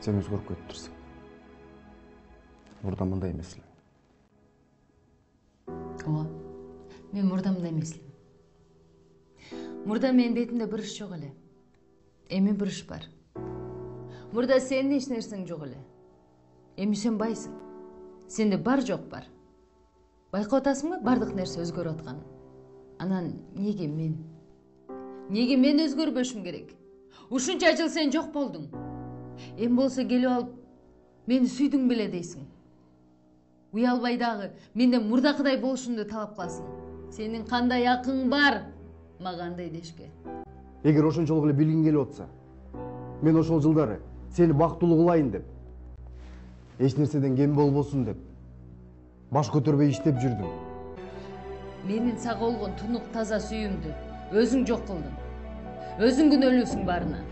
Сен өзгөрүп кетиптирсиң. Мурда мындай эмес элем. Ооба, мен мурда мындай эмес элем. Мурда менин бетимде бырыш жок эле. Эми бырыш бар. Мурда сенин эч нерсең жок эле. Эми сен байсың. Сенде бар жок бар. Байкап атасыңбы бардык нерсе өзгөрүп атканын? Анан неге мен? Неге мен өзгөрбөшүм керек? Ушунча жыл сен жок болдуң. Эми болсо келип алып мени сүйдүң беле дейсиң. Уялбай дагы менден мурдакыдай болушумду талап кыласың. Сенин кандай акың бар мага андай дешке? Эгер ошончолук эле билгиң келип атса, мен ошол жылдары сени бактылуу кылайын деп, эч нерседен кем болбосун деп, баш көтөрбөй иштеп жүрдүм. Менин сага болгон тунук таза сүйүүмдү өзүң жок кылдың. Өзүң күнөөлүүсүң барына.